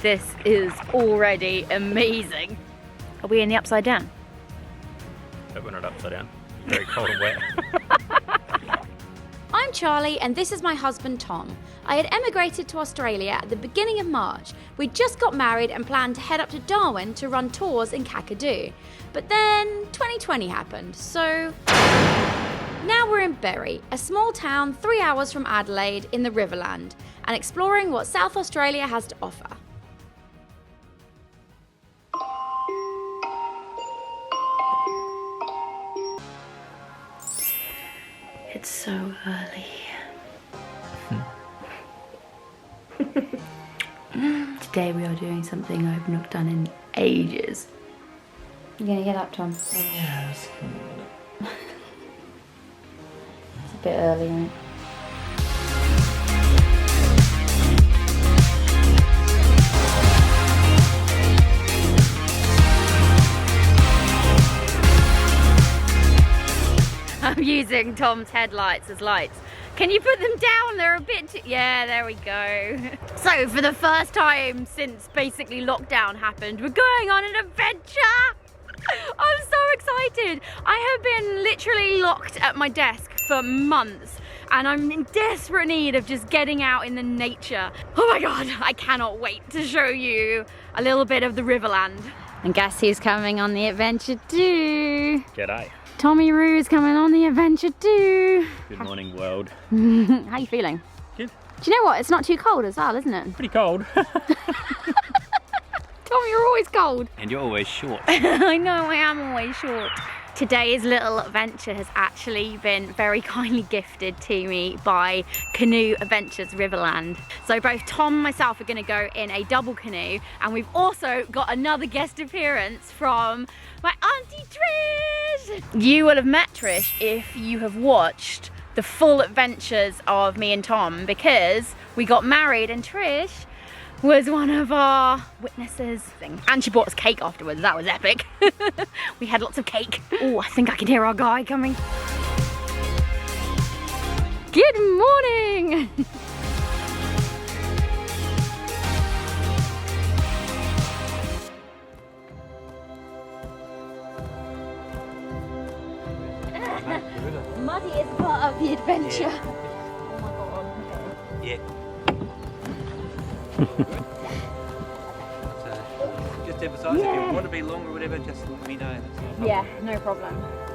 This is already amazing. Are we in the upside down? But we're not upside down. Very cold and wet. I'm Charlie and this is my husband Tom. I had emigrated to Australia at the beginning of March. We just got married and planned to head up to Darwin to run tours in Kakadu. But then 2020 happened, so now we're in Berry, a small town 3 hours from Adelaide in the Riverland, and exploring what South Australia has to offer. It's so early. Today we are doing something I've not done in ages. You gonna get up, Tom? Yes. It's a bit early, isn't it? I'm using Tom's headlights as lights. Can you put them down? They're a bit too... Yeah, there we go. So for the first time since basically lockdown happened, we're going on an adventure. I'm so excited. I have been literally locked at my desk for months and I'm in desperate need of just getting out in the nature. Oh my God, I cannot wait to show you a little bit of the Riverland. And guess who's coming on the adventure too? G'day. Tommy Roo's coming on the adventure too. Good morning, world. How you feeling? Good. Do you know what? It's not too cold as well, isn't it? Pretty cold. Tommy, you're always cold. And you're always short. I know, I am always short. Today's little adventure has actually been very kindly gifted to me by Canoe Adventures Riverland. So both Tom and myself are going to go in a double canoe, and we've also got another guest appearance from my Aunty Trish. You will have met Trish if you have watched the full adventures of me and Tom, because we got married and Trish was one of our witnesses. And she bought us cake afterwards. That was epic. We had lots of cake. Oh, I think I can hear our guy coming. Good morning. Muddy is part of the adventure. Yeah. Oh my God. Yeah. Just emphasise, if you want to be long or whatever, just let me know. That's not a problem. Yeah, no problem.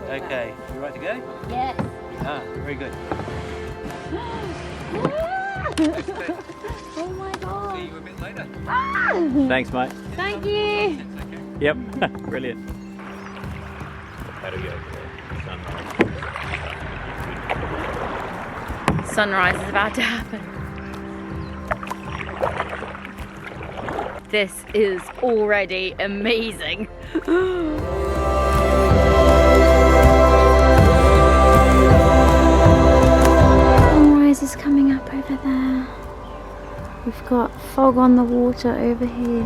Okay, you right to go? Yes. Ah, very good. Oh my God. See you a bit later. Ah! Thanks, mate. Thank you. That's okay. Yep, brilliant. How do we go? Sunrise is about to happen. This is already amazing. Sunrise is coming up over there. We've got fog on the water over here.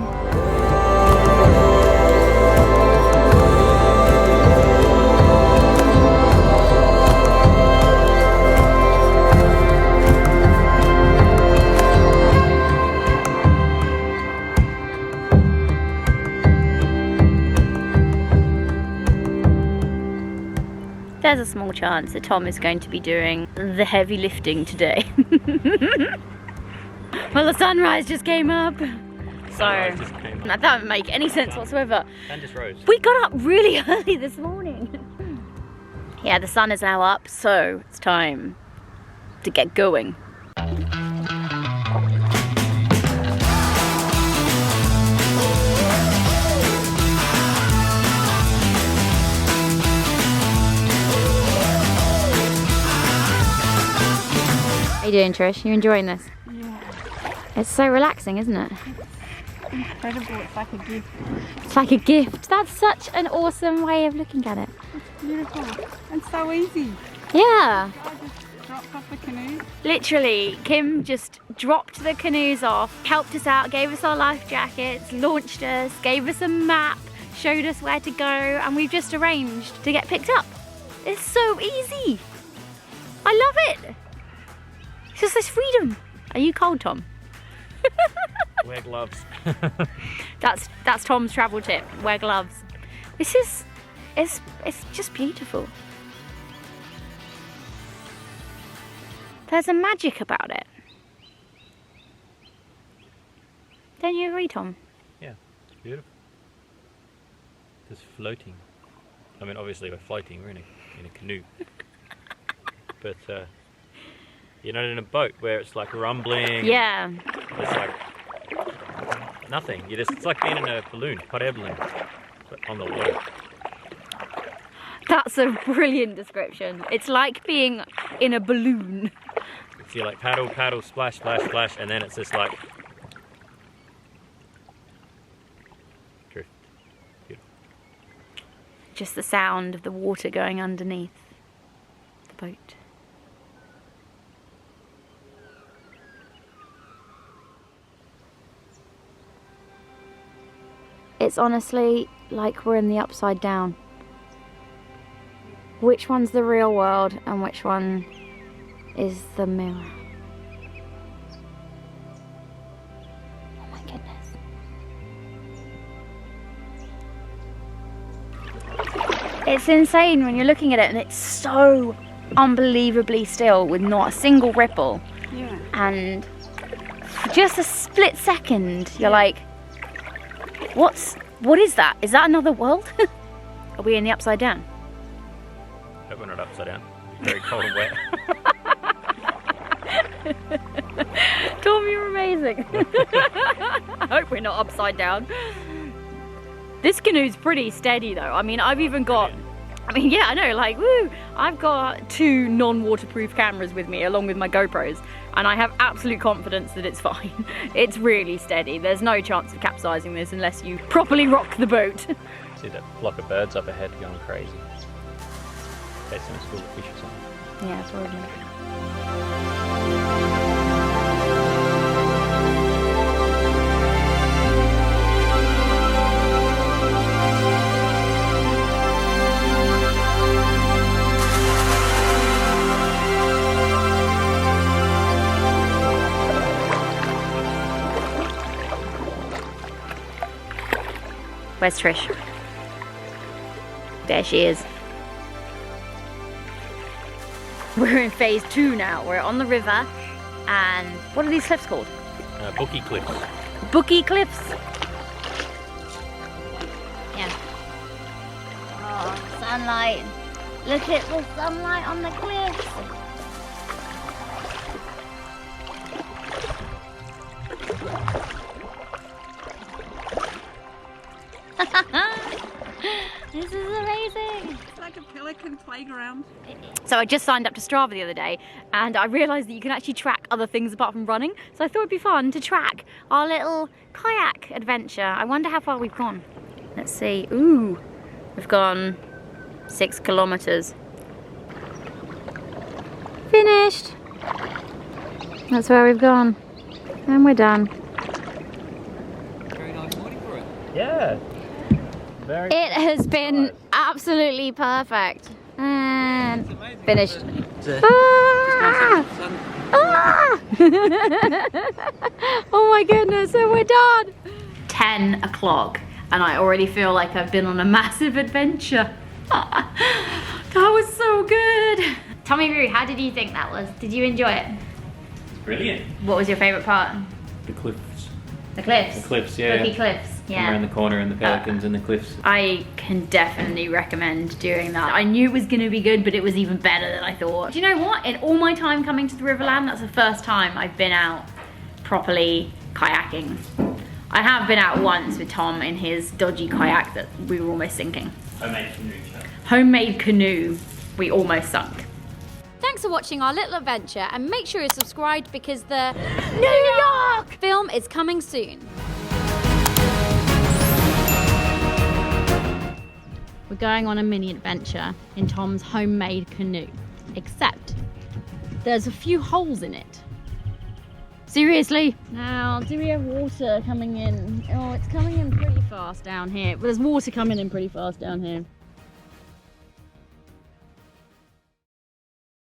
There's a small chance that Tom is going to be doing the heavy lifting today. Well, the sunrise just came up. So, that doesn't make any sense whatsoever. And just rose. We got up really early this morning. Yeah, the sun is now up, so it's time to get going. How you doing, Trish? You enjoying this? Yeah, It's so relaxing, isn't it? incredible. It's like a gift. It's like a gift. That's such an awesome way of looking at it. It's beautiful and so easy. Yeah. I just dropped off the canoe. Literally, Kim just dropped the canoes off, helped us out, gave us our life jackets, launched us, gave us a map, showed us where to go, and we've just arranged to get picked up. It's so easy. I love it. It's just this freedom. Are you cold, Tom? Wear gloves. That's Tom's travel tip. Wear gloves. This is, it's just beautiful. There's a magic about it. Don't you agree, Tom? Yeah, it's beautiful. Just floating. I mean, obviously we're floating. We're in a canoe. But you're not in a boat where it's like rumbling. Yeah. It's like nothing. It's like being in a balloon, hot air balloon, but on the water. That's a brilliant description. It's like being in a balloon. So you're like paddle, paddle, splash, splash, splash, and then it's just like drift. Beautiful. Just the sound of the water going underneath the boat. It's honestly like we're in the upside down. Which one's the real world and which one is the mirror? Oh my goodness. It's insane when you're looking at it and it's so unbelievably still with not a single ripple. Yeah. And for just a split second, you're like, what is that? Is that another world? Are we in the upside down? Hope we're not upside down. Very cold and wet. Tom, you're amazing. I hope we're not upside down. This canoe's pretty steady though. I mean, I've even got, yeah, I know, like, woo! I've got 2 non-waterproof cameras with me along with my GoPros, and I have absolute confidence that it's fine. It's really steady. There's no chance of capsizing this unless you properly rock the boat. See that flock of birds up ahead going crazy. Okay, so it's full of fish or something. Yeah, probably. Where's Trish? There she is. We're in phase 2 now. We're on the river, and what are these cliffs called? Booky Cliffs. Booky Cliffs. Yeah. Oh, sunlight. Look at the sunlight on the cliffs. This is amazing. It's like a pelican playground. So I just signed up to Strava the other day and I realised that you can actually track other things apart from running. So I thought it'd be fun to track our little kayak adventure. I wonder how far we've gone. Let's see. Ooh, we've gone 6 kilometres. Finished. That's where we've gone. And we're done. Very nice morning for it. Yeah. Very It has been absolutely perfect. And finished. Ah! Ah! Oh my goodness, and we're done. 10 o'clock and I already feel like I've been on a massive adventure. That was so good. Tell me, Roo, how did you think that was? Did you enjoy it? brilliant. What was your favourite part? The cliffs. The cliffs? The cliffs, yeah. Booky Cliffs, yeah. Around the corner and the pelicans and the cliffs. I can definitely recommend doing that. I knew it was going to be good, but it was even better than I thought. Do you know what? In all my time coming to the Riverland, that's the first time I've been out properly kayaking. I have been out once with Tom in his dodgy kayak that we were almost sinking. Homemade canoe. Homemade canoe, we almost sunk. Thanks for watching our little adventure, and make sure you're subscribed because the New York film is coming soon. We're going on a mini adventure in Tom's homemade canoe, except there's a few holes in it. Seriously? Now, do we have water coming in? Oh, it's coming in pretty fast down here. But there's water coming in pretty fast down here.